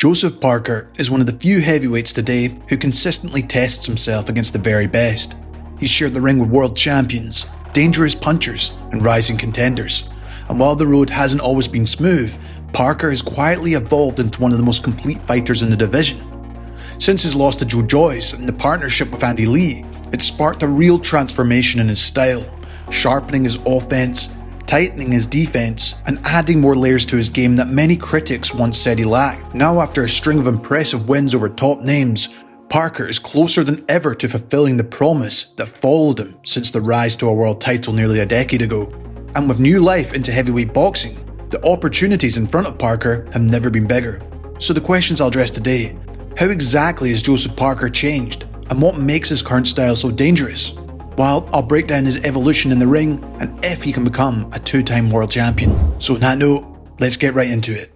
Joseph Parker is one of the few heavyweights today who consistently tests himself against the very best. He's shared the ring with world champions, dangerous punchers, and rising contenders. And while the road hasn't always been smooth, Parker has quietly evolved into one of the most complete fighters in the division. Since his loss to Joe Joyce and the partnership with Andy Lee, it's sparked a real transformation in his style, sharpening his offense, tightening his defense, and adding more layers to his game that many critics once said he lacked. Now, after a string of impressive wins over top names, Parker is closer than ever to fulfilling the promise that followed him since the rise to a world title nearly a decade ago. And with new life into heavyweight boxing, the opportunities in front of Parker have never been bigger. So the questions I'll address today: how exactly has Joseph Parker changed, and what makes his current style so dangerous? While I'll break down his evolution in the ring and if he can become a two-time world champion. So on that note, let's get right into it.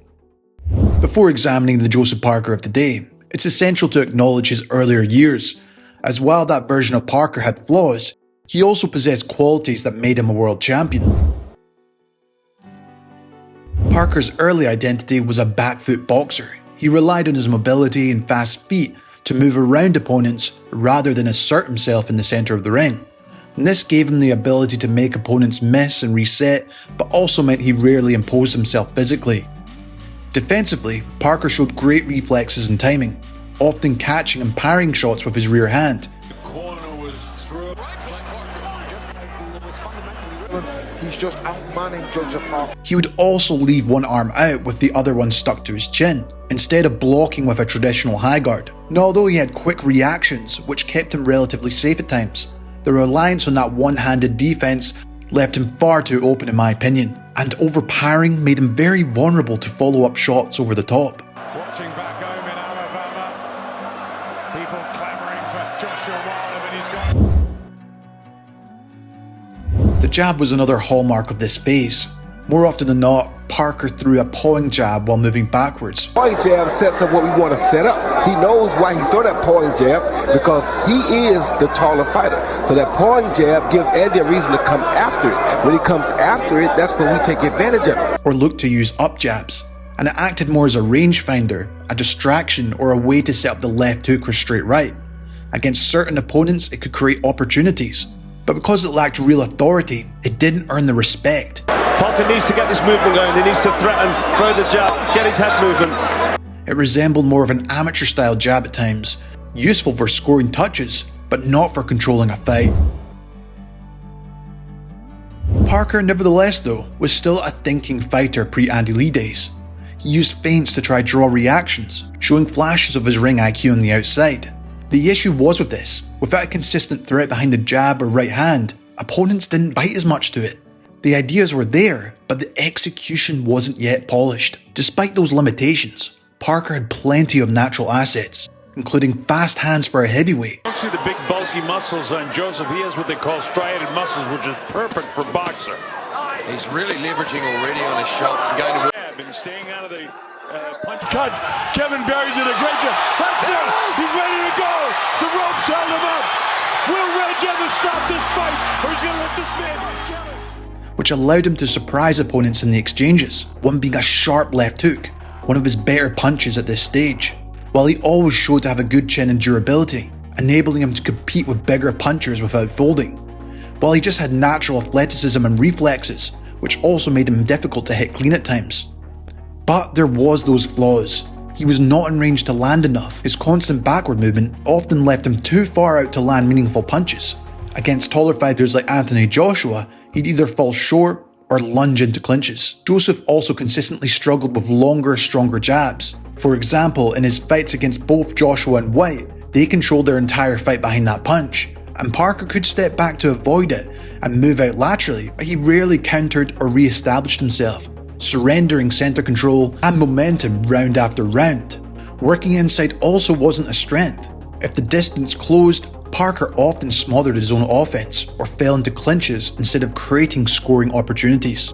Before examining the Joseph Parker of today, it's essential to acknowledge his earlier years, as while that version of Parker had flaws, he also possessed qualities that made him a world champion. Parker's early identity was a back foot boxer. He relied on his mobility and fast feet to move around opponents rather than assert himself in the centre of the ring. And this gave him the ability to make opponents miss and reset, but also meant he rarely imposed himself physically. Defensively, Parker showed great reflexes and timing, often catching and parrying shots with his rear hand. He's just outmanning Joseph Parker. He would also leave one arm out with the other one stuck to his chin, instead of blocking with a traditional high guard. And although he had quick reactions, which kept him relatively safe at times, the reliance on that one-handed defense left him far too open in my opinion, and overpowering made him very vulnerable to follow-up shots over the top. Watching back home in Alabama, people clamouring for Joshua Wilder, and he's got... The jab was another hallmark of this phase. More often than not, Parker threw a pawing jab while moving backwards. Pawing jab sets up what we want to set up. He knows why he's throwing that pawing jab, because he is the taller fighter. So that pawing jab gives Andy a reason to come after it. When he comes after it, that's when we take advantage of it. Or looked to use up jabs, and it acted more as a rangefinder, a distraction, or a way to set up the left hook or straight right. Against certain opponents, it could create opportunities, but because it lacked real authority, it didn't earn the respect. Parker needs to get this movement going. He needs to threaten, throw the jab, get his head movement. It resembled more of an amateur-style jab at times, useful for scoring touches, but not for controlling a fight. Parker, nevertheless though, was still a thinking fighter pre-Andy Lee days. He used feints to try draw reactions, showing flashes of his ring IQ on the outside. The issue was with this, without a consistent threat behind the jab or right hand, opponents didn't bite as much to it. The ideas were there, but the execution wasn't yet polished. Despite those limitations, Parker had plenty of natural assets, including fast hands for a heavyweight. You don't see the big bulky muscles on Joseph. He has what they call striated muscles, which is perfect for boxer. He's really leveraging already on his shots and going to... Been staying out of the punch. Cut. Kevin Berry did a great job. That's it. He's ready to go. The ropes held him up. Will Reg ever stop this fight, or is he going to let this man kill him? Which allowed him to surprise opponents in the exchanges, one being a sharp left hook, one of his better punches at this stage. While he always showed to have a good chin and durability, enabling him to compete with bigger punchers without folding. While he just had natural athleticism and reflexes, which also made him difficult to hit clean at times. But there was those flaws. He was not in range to land enough. His constant backward movement often left him too far out to land meaningful punches. Against taller fighters like Anthony Joshua, he'd either fall short or lunge into clinches. Joseph also consistently struggled with longer, stronger jabs. For example, in his fights against both Joshua and White, they controlled their entire fight behind that punch, and Parker could step back to avoid it and move out laterally, but he rarely countered or re-established himself, surrendering center control and momentum round after round. Working inside also wasn't a strength. If the distance closed, Parker often smothered his own offense or fell into clinches instead of creating scoring opportunities.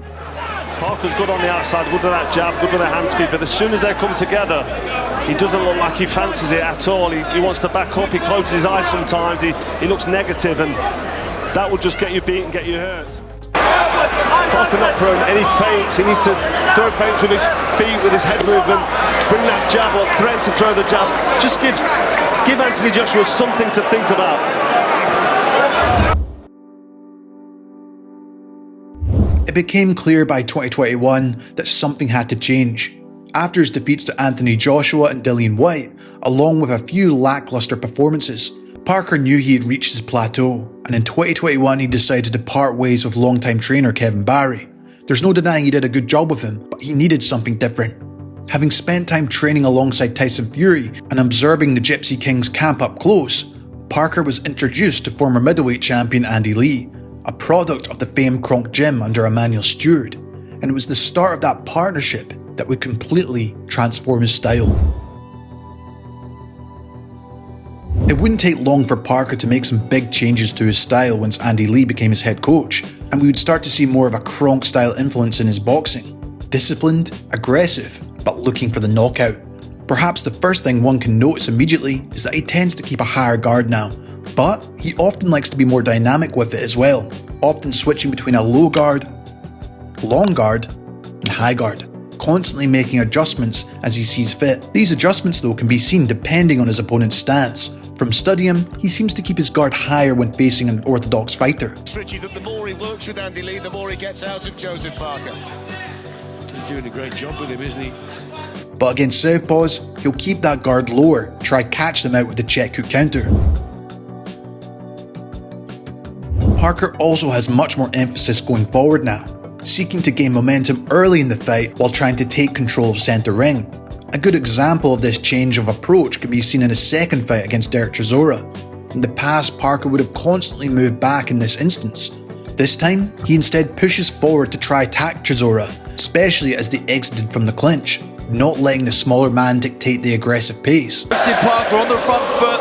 Parker's good on the outside, good with that jab, good with the hand speed, but as soon as they come together, he doesn't look like he fancies it at all. He wants to back up, he closes his eyes sometimes, he looks negative, and that will just get you beat and get you hurt. Parker not throwing any feints. He needs to throw feints with his feet, with his head movement, bring that jab up, threaten to throw the jab. Just give Anthony Joshua something to think about. It became clear by 2021 that something had to change. After his defeats to Anthony Joshua and Dillian Whyte, along with a few lackluster performances, Parker knew he had reached his plateau, and in 2021 he decided to part ways with longtime trainer Kevin Barry. There's no denying he did a good job with him, but he needed something different. Having spent time training alongside Tyson Fury and observing the Gypsy King's camp up close, Parker was introduced to former middleweight champion Andy Lee, a product of the famed Kronk Gym under Emmanuel Stewart, and it was the start of that partnership that would completely transform his style. It wouldn't take long for Parker to make some big changes to his style once Andy Lee became his head coach, and we would start to see more of a Kronk style influence in his boxing. Disciplined, aggressive, but looking for the knockout. Perhaps the first thing one can notice immediately is that he tends to keep a higher guard now, but he often likes to be more dynamic with it as well, often switching between a low guard, long guard, and high guard, constantly making adjustments as he sees fit. These adjustments though can be seen depending on his opponent's stance. From studying him, he seems to keep his guard higher when facing an orthodox fighter. Richie, that the more he works with Andy Lee, the more he gets out of Joseph Parker. He's doing a great job with him, isn't he? But against southpaws, he'll keep that guard lower, try catch them out with the check hook counter. Parker also has much more emphasis going forward now, seeking to gain momentum early in the fight while trying to take control of centre ring. A good example of this change of approach can be seen in his second fight against Derek Chisora. In the past, Parker would have constantly moved back in this instance. This time, he instead pushes forward to try attack Chisora, especially as they exited from the clinch, not letting the smaller man dictate the aggressive pace. Parker on the front foot.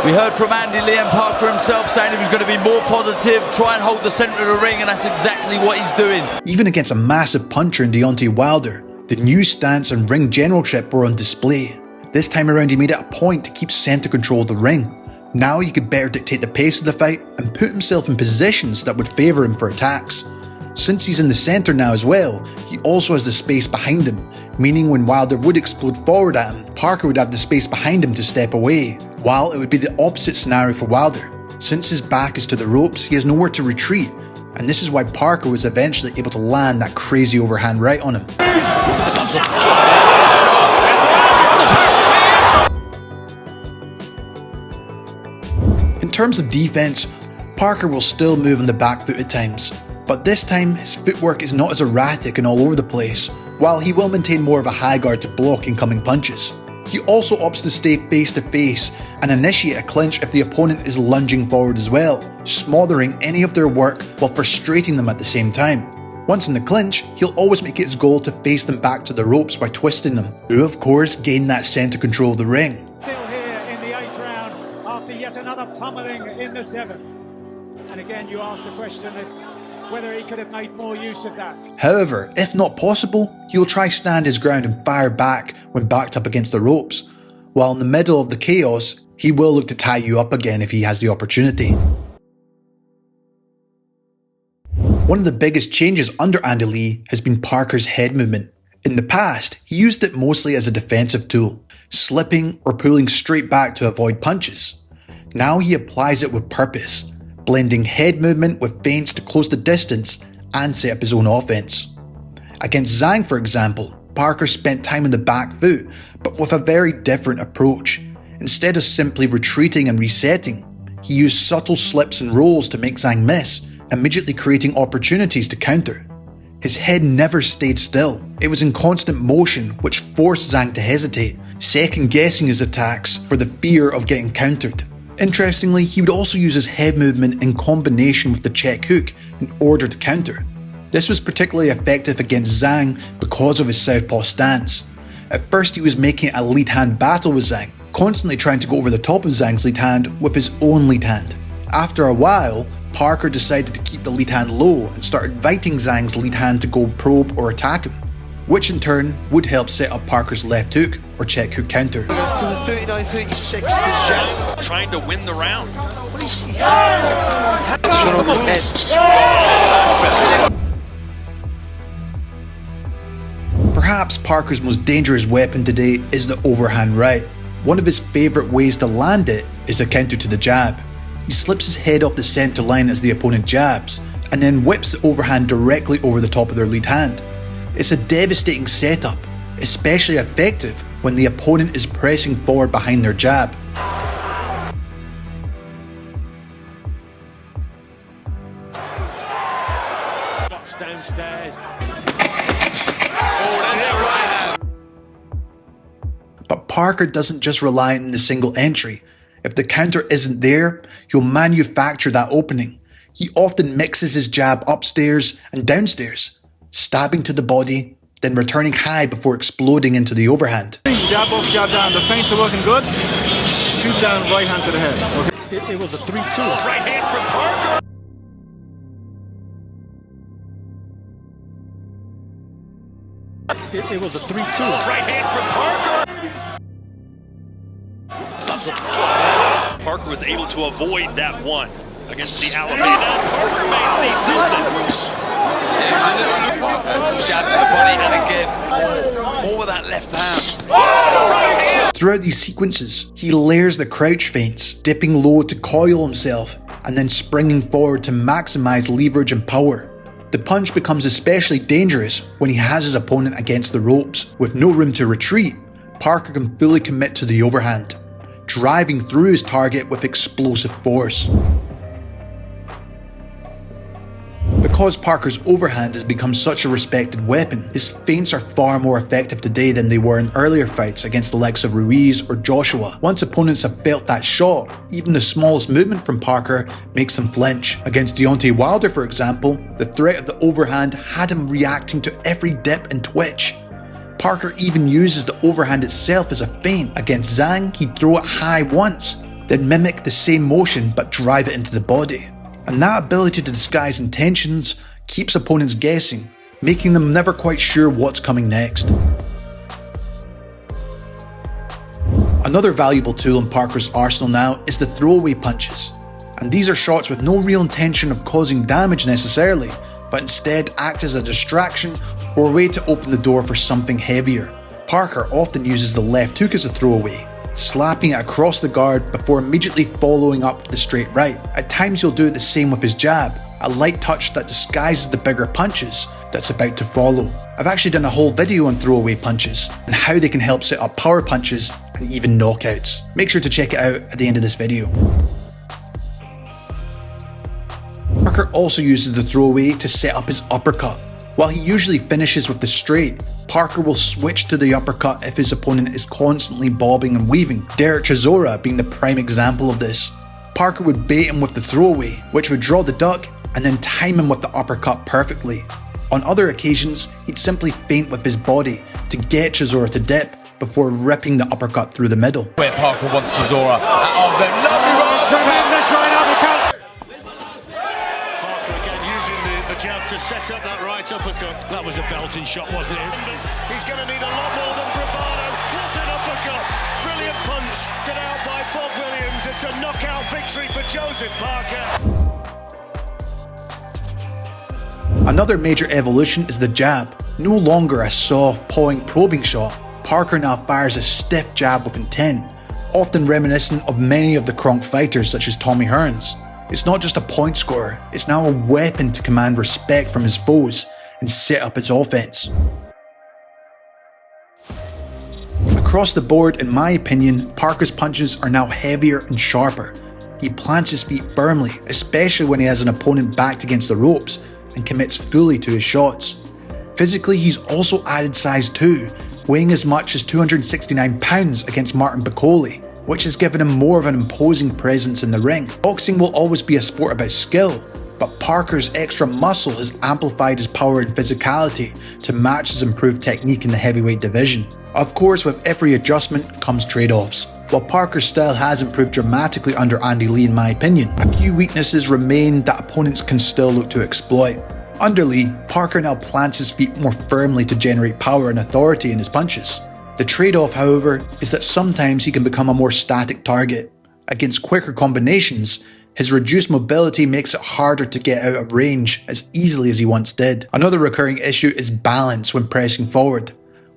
We heard from Andy Lee and Parker himself saying he was going to be more positive, try and hold the centre of the ring, and that's exactly what he's doing. Even against a massive puncher in Deontay Wilder, the new stance and ring generalship were on display. This time around he made it a point to keep centre control of the ring. Now he could better dictate the pace of the fight and put himself in positions that would favour him for attacks. Since he's in the centre now as well, he also has the space behind him, meaning when Wilder would explode forward at him, Parker would have the space behind him to step away, while it would be the opposite scenario for Wilder. Since his back is to the ropes, he has nowhere to retreat, and this is why Parker was eventually able to land that crazy overhand right on him. In terms of defense, Parker will still move on the back foot at times, but this time his footwork is not as erratic and all over the place, while he will maintain more of a high guard to block incoming punches. He also opts to stay face to face and initiate a clinch if the opponent is lunging forward as well, smothering any of their work while frustrating them at the same time. Once in the clinch, he'll always make it his goal to face them back to the ropes by twisting them, who of course gain that centre control of the ring. Still here in the 8th round after yet another pummeling in the 7th. And again you ask the question whether he could have made more use of that. However, if not possible, he'll try stand his ground and fire back when backed up against the ropes, while in the middle of the chaos, he will look to tie you up again if he has the opportunity. One of the biggest changes under Andy Lee has been Parker's head movement. In the past, he used it mostly as a defensive tool, slipping or pulling straight back to avoid punches. Now he applies it with purpose, blending head movement with feints to close the distance and set up his own offense. Against Zhang, for example, Parker spent time on the back foot, but with a very different approach. Instead of simply retreating and resetting, he used subtle slips and rolls to make Zhang miss, immediately creating opportunities to counter. His head never stayed still. It was in constant motion, which forced Zhang to hesitate, second-guessing his attacks for the fear of getting countered. Interestingly, he would also use his head movement in combination with the check hook in order to counter. This was particularly effective against Zhang because of his southpaw stance. At first he was making it a lead hand battle with Zhang, constantly trying to go over the top of Zhang's lead hand with his own lead hand. After a while, Parker decided to keep the lead hand low and start inviting Zhang's lead hand to go probe or attack him, which in turn would help set up Parker's left hook or check hook counter. 39-36 to Zhang. Trying to win the round. Perhaps Parker's most dangerous weapon today is the overhand right. One of his favourite ways to land it is a counter to the jab. He slips his head off the centre line as the opponent jabs, and then whips the overhand directly over the top of their lead hand. It's a devastating setup, especially effective when the opponent is pressing forward behind their jab. Downstairs. But Parker doesn't just rely on the single entry. If the counter isn't there, he'll manufacture that opening. He often mixes his jab upstairs and downstairs, stabbing to the body, then returning high before exploding into the overhand. Jab up, jab down. The feints are working good. Shoot down right hand to the head. Okay. It was a 3-2. Right hand from Parker. It was a 3-2. Right hand from Parker. Parker was able to avoid that one against the Alabama. Parker may see something. Jab to the body, and again, more with that left hand. Throughout these sequences, he layers the crouch feints, dipping low to coil himself, and then springing forward to maximize leverage and power. The punch becomes especially dangerous when he has his opponent against the ropes. With no room to retreat, Parker can fully commit to the overhand, driving through his target with explosive force. Because Parker's overhand has become such a respected weapon, his feints are far more effective today than they were in earlier fights against the likes of Ruiz or Joshua. Once opponents have felt that shot, even the smallest movement from Parker makes them flinch. Against Deontay Wilder, for example, the threat of the overhand had him reacting to every dip and twitch. Parker even uses the overhand itself as a feint. Against Zhang, he'd throw it high once, then mimic the same motion but drive it into the body. And that ability to disguise intentions keeps opponents guessing, making them never quite sure what's coming next. Another valuable tool in Parker's arsenal now is the throwaway punches. And these are shots with no real intention of causing damage necessarily, but instead act as a distraction or a way to open the door for something heavier. Parker often uses the left hook as a throwaway, slapping it across the guard before immediately following up the straight right. At times he'll do the same with his jab, a light touch that disguises the bigger punches that's about to follow. I've actually done a whole video on throwaway punches and how they can help set up power punches and even knockouts. Make sure to check it out at the end of this video. Parker also uses the throwaway to set up his uppercut. While he usually finishes with the straight, Parker will switch to the uppercut if his opponent is constantly bobbing and weaving, Derek Chisora being the prime example of this. Parker would bait him with the throwaway, which would draw the duck, and then time him with the uppercut perfectly. On other occasions, he'd simply feint with his body to get Chisora to dip before ripping the uppercut through the middle. Where Parker wants Chisora. Lovely right, tremendous right uppercut. Jab to set up that right uppercut. That was a belting shot, wasn't it? He's going to need a lot more than bravado. What an uppercut! Brilliant punch. Get out by Bob Williams. It's a knockout victory for Joseph Parker. Another major evolution is the jab. No longer a soft, pawing, probing shot, Parker now fires a stiff jab with intent, often reminiscent of many of the Kronk fighters such as Tommy Hearns. It's not just a point scorer, it's now a weapon to command respect from his foes and set up his offense. Across the board, in my opinion, Parker's punches are now heavier and sharper. He plants his feet firmly, especially when he has an opponent backed against the ropes, and commits fully to his shots. Physically, he's also added size too, weighing as much as 269 pounds against Martin Piccoli, which has given him more of an imposing presence in the ring. Boxing will always be a sport about skill, but Parker's extra muscle has amplified his power and physicality to match his improved technique in the heavyweight division. Of course, with every adjustment comes trade-offs. While Parker's style has improved dramatically under Andy Lee in my opinion, a few weaknesses remain that opponents can still look to exploit. Under Lee, Parker now plants his feet more firmly to generate power and authority in his punches. The trade-off, however, is that sometimes he can become a more static target. Against quicker combinations, his reduced mobility makes it harder to get out of range as easily as he once did. Another recurring issue is balance when pressing forward.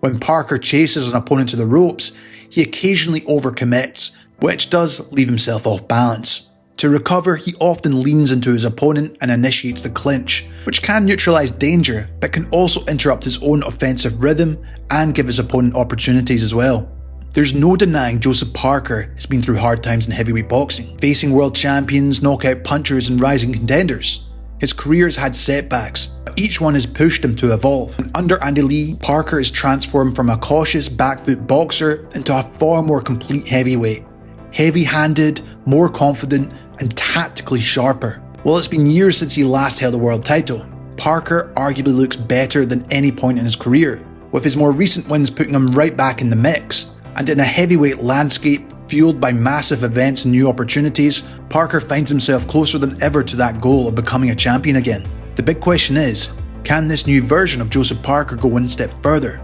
When Parker chases an opponent to the ropes, he occasionally overcommits, which does leave himself off balance. To recover, he often leans into his opponent and initiates the clinch, which can neutralise danger, but can also interrupt his own offensive rhythm and give his opponent opportunities as well. There's no denying Joseph Parker has been through hard times in heavyweight boxing, facing world champions, knockout punchers and rising contenders. His career has had setbacks, but each one has pushed him to evolve. And under Andy Lee, Parker is transformed from a cautious back-foot boxer into a far more complete heavyweight. Heavy-handed, more confident, and tactically sharper. While it's been years since he last held a world title, Parker arguably looks better than any point in his career, with his more recent wins putting him right back in the mix. And in a heavyweight landscape fueled by massive events and new opportunities, Parker finds himself closer than ever to that goal of becoming a champion again. The big question is, can this new version of Joseph Parker go one step further?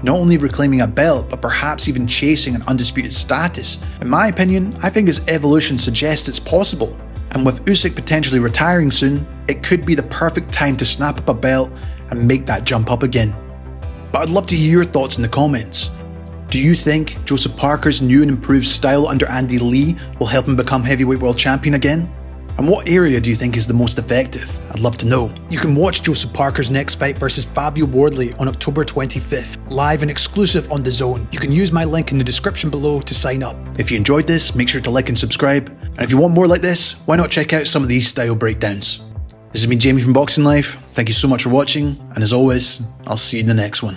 Not only reclaiming a belt, but perhaps even chasing an undisputed status. In my opinion, I think his evolution suggests it's possible. And with Usyk potentially retiring soon, it could be the perfect time to snap up a belt and make that jump up again. But I'd love to hear your thoughts in the comments. Do you think Joseph Parker's new and improved style under Andy Lee will help him become heavyweight world champion again? And what area do you think is the most effective? I'd love to know. You can watch Joseph Parker's next fight versus Fabio Wardley on October 25th, live and exclusive on DAZN. You can use my link in the description below to sign up. If you enjoyed this, make sure to like and subscribe. And if you want more like this, why not check out some of these style breakdowns? This has been Jamie from Boxing Life. Thank you so much for watching, and as always, I'll see you in the next one.